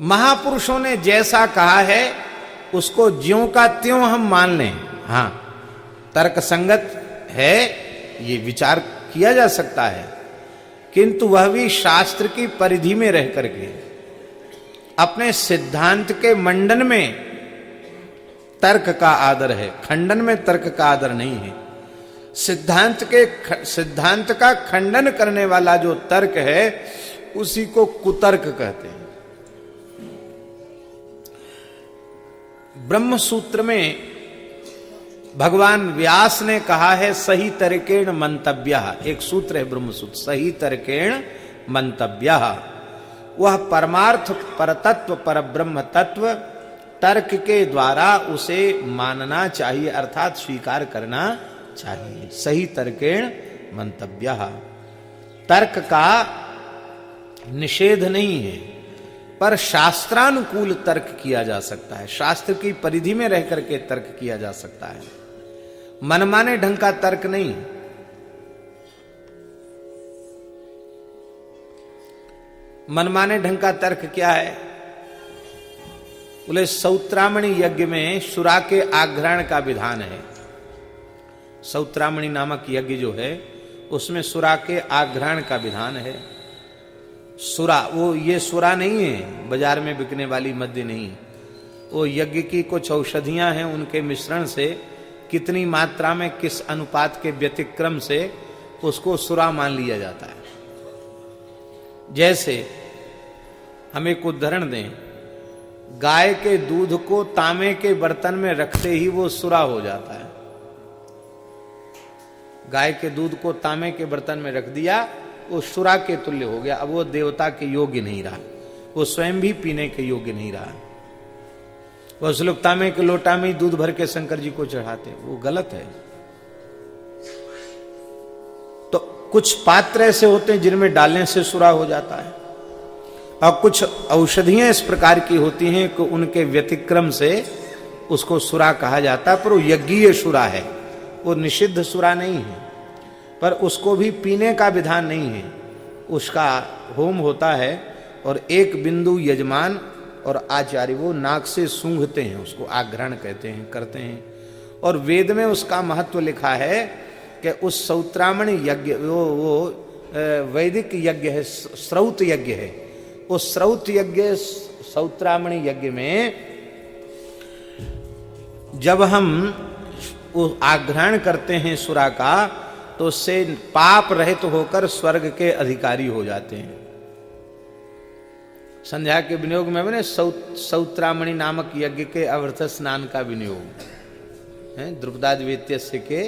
महापुरुषों ने जैसा कहा है उसको ज्यों का त्यों हम मान लें, हाँ तर्क संगत है, ये विचार किया जा सकता है, किंतु वह भी शास्त्र की परिधि में रह करके। अपने सिद्धांत के मंडन में तर्क का आदर है, खंडन में तर्क का आदर नहीं है। सिद्धांत का खंडन करने वाला जो तर्क है उसी को कुतर्क कहते हैं। ब्रह्म सूत्र में भगवान व्यास ने कहा है सही तर्केण मंतव्यः, एक सूत्र है ब्रह्म सूत्र, सही तर्केण मंतव्यः। वह परमार्थ परतत्व पर ब्रह्म तत्व तर्क के द्वारा उसे मानना चाहिए, अर्थात स्वीकार करना चाहिए। सही तर्केण मंतव्यः, तर्क का निषेध नहीं है, पर शास्त्रानुकूल तर्क किया जा सकता है, शास्त्र की परिधि में रह करके तर्क किया जा सकता है, मनमाने ढंग का तर्क नहीं। मनमाने ढंग का तर्क क्या है? बोले सौत्रामणि यज्ञ में सुरा के आघ्राण का विधान है। सौत्रामणि नामक यज्ञ जो है उसमें सुरा के आघ्राण का विधान है। सुरा वो ये सुरा नहीं है बाजार में बिकने वाली मद्य नहीं, वो यज्ञ की कुछ औषधियां हैं, उनके मिश्रण से कितनी मात्रा में किस अनुपात के व्यतिक्रम से उसको सुरा मान लिया जाता है। जैसे हम एक उदाहरण दें, गाय के दूध को तांबे के बर्तन में रखते ही वो सुरा हो जाता है। गाय के दूध को तांबे के बर्तन में रख दिया, वो सुरा के तुल्य हो गया। अब वो देवता के योग्य नहीं रहा, वो स्वयं भी पीने के योग्य नहीं रहा। वो लोग तांबे के लोटा में ही दूध भर के शंकर जी को चढ़ाते, वो गलत है। तो कुछ पात्र ऐसे होते हैं जिनमें डालने से सुरा हो जाता है, और कुछ औषधियां इस प्रकार की होती हैं कि उनके व्यतिक्रम से उसको सुरा कहा जाता है। पर वो यज्ञीय सुरा है, वो निषिद्ध सुरा नहीं है, पर उसको भी पीने का विधान नहीं है। उसका होम होता है और एक बिंदु यजमान और आचार्य वो नाक से सूंघते हैं, उसको आघ्राण कहते हैं, करते हैं। और वेद में उसका महत्व लिखा है कि उस सौत्रामणि यज्ञ वो वैदिक यज्ञ है, श्रौत यज्ञ है। उस श्रौत यज्ञ सौत्रामणि यज्ञ में जब हम आघ्राण करते हैं सुरा का, तो उससे पाप रहित होकर स्वर्ग के अधिकारी हो जाते हैं। संध्या के विनियोग में मैंने सौत्रामणि नामक यज्ञ के अवर्थ स्नान का विनियोग है, द्रुपदाद वेत्यस्य के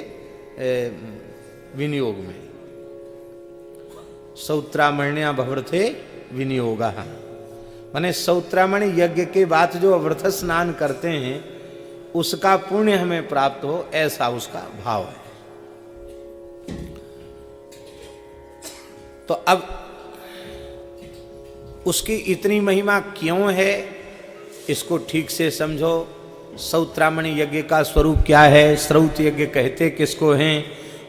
विनियोग में सौत्रामण्या भवर्थे विनियोग, माने सौत्रामणि यज्ञ के बाद जो अवर्थ स्नान करते हैं उसका पुण्य हमें प्राप्त हो, ऐसा उसका भाव है। तो अब उसकी इतनी महिमा क्यों है, इसको ठीक से समझो। सौत्रामणि यज्ञ का स्वरूप क्या है, श्रौत यज्ञ कहते किसको हैं,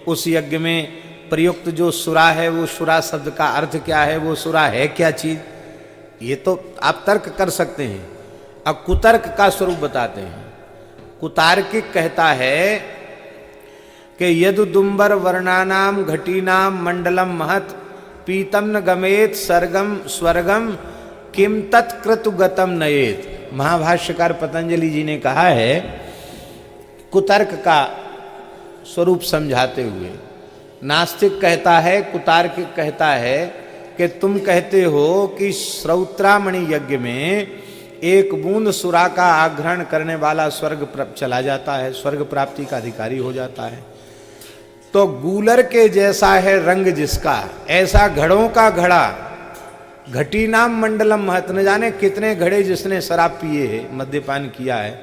उस यज्ञ में प्रयुक्त जो सुरा है वो सुरा शब्द का अर्थ क्या है, वो सुरा है क्या चीज, ये तो आप तर्क कर सकते हैं। अब कुतर्क का स्वरूप बताते हैं। कुतार्किक कहता है कि यदुदुम्बर वर्णानाम घटीनाम मंडलम महत पीतम न गमेत सर्गम स्वर्गम किम तत्कृतुगतम नयेत। महाभाष्यकार पतंजलि जी ने कहा है कुतर्क का स्वरूप समझाते हुए। नास्तिक कहता है, कुतार्किक कहता है कि तुम कहते हो कि श्रौत्रामणि यज्ञ में एक बूंद सुरा का आघ्राण करने वाला स्वर्ग चला जाता है, स्वर्ग प्राप्ति का अधिकारी हो जाता है। तो गूलर के जैसा है रंग जिसका, ऐसा घड़ों का घड़ा, घटी नाम मंडलम महत, न जाने कितने घड़े जिसने शराब पिए है, मद्यपान किया है,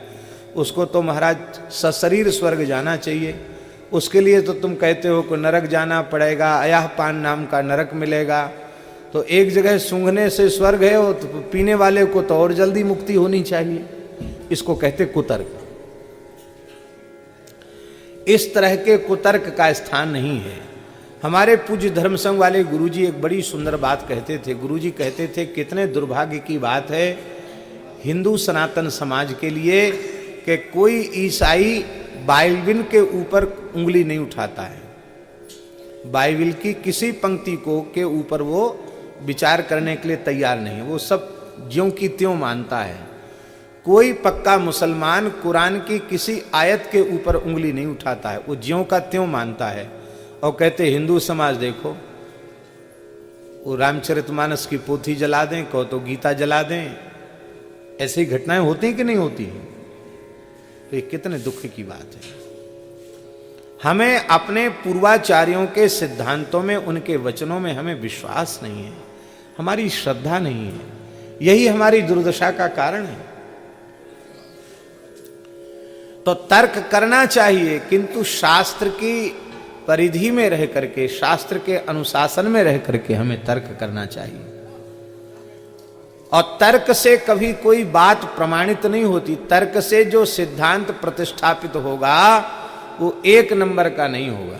उसको तो महाराज सशरीर स्वर्ग जाना चाहिए। उसके लिए तो तुम कहते हो कि नरक जाना पड़ेगा, अयाह पान नाम का नरक मिलेगा। तो एक जगह सूंघने से स्वर्ग है, और तो पीने वाले को तो और जल्दी मुक्ति होनी चाहिए। इसको कहते कुतर्क। इस तरह के कुतर्क का स्थान नहीं है। हमारे पूज्य धर्म संघ वाले गुरुजी एक बड़ी सुंदर बात कहते थे। गुरुजी कहते थे कितने दुर्भाग्य की बात है हिंदू सनातन समाज के लिए कि कोई ईसाई बाइबिल के ऊपर उंगली नहीं उठाता है, बाइबिल की किसी पंक्ति को के ऊपर वो विचार करने के लिए तैयार नहीं है, वो सब ज्यों की त्यों मानता है। कोई पक्का मुसलमान कुरान की किसी आयत के ऊपर उंगली नहीं उठाता है, वो ज्यों का त्यों मानता है। और कहते हिंदू समाज देखो, वो रामचरितमानस की पोथी जला दें, कहो तो गीता जला दें, ऐसी घटनाएं होती कि नहीं होती हैं? तो ये कितने दुख की बात है। हमें अपने पूर्वाचार्यों के सिद्धांतों में, उनके वचनों में हमें विश्वास नहीं है, हमारी श्रद्धा नहीं है, यही हमारी दुर्दशा का कारण है। तो तर्क करना चाहिए, किंतु शास्त्र की परिधि में रह करके, शास्त्र के अनुशासन में रह करके हमें तर्क करना चाहिए। और तर्क से कभी कोई बात प्रमाणित नहीं होती। तर्क से जो सिद्धांत प्रतिष्ठापित होगा वो एक नंबर का नहीं होगा,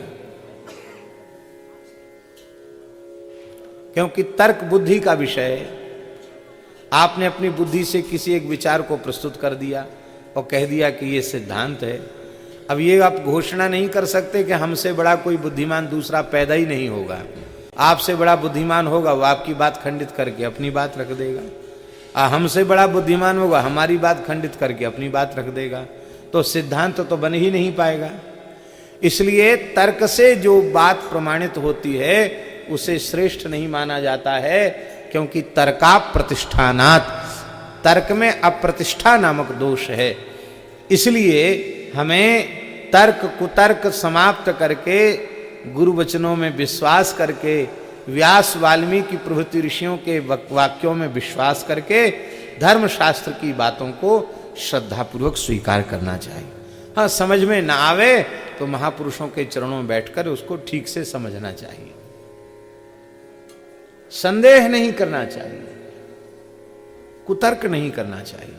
क्योंकि तर्क बुद्धि का विषय है। आपने अपनी बुद्धि से किसी एक विचार को प्रस्तुत कर दिया और कह दिया कि ये सिद्धांत है। अब ये आप घोषणा नहीं कर सकते कि हमसे बड़ा कोई बुद्धिमान दूसरा पैदा ही नहीं होगा। आपसे बड़ा बुद्धिमान होगा, वो आपकी बात खंडित करके अपनी बात रख देगा। हमसे बड़ा बुद्धिमान होगा, हमारी बात खंडित करके अपनी बात रख देगा। तो सिद्धांत तो बन ही नहीं पाएगा। इसलिए तर्क से जो बात प्रमाणित होती है उसे श्रेष्ठ नहीं माना जाता है, क्योंकि तर्का प्रतिष्ठानात्, तर्क में अप्रतिष्ठा नामक दोष है। इसलिए हमें तर्क कुतर्क समाप्त करके, गुरु वचनों में विश्वास करके, व्यास वाल्मीकि प्रभृति ऋषियों के वाक्यों में विश्वास करके धर्मशास्त्र की बातों को श्रद्धापूर्वक स्वीकार करना चाहिए। हाँ, समझ में ना आवे तो महापुरुषों के चरणों में बैठकर उसको ठीक से समझना चाहिए, संदेह नहीं करना चाहिए, कुतर्क नहीं करना चाहिए।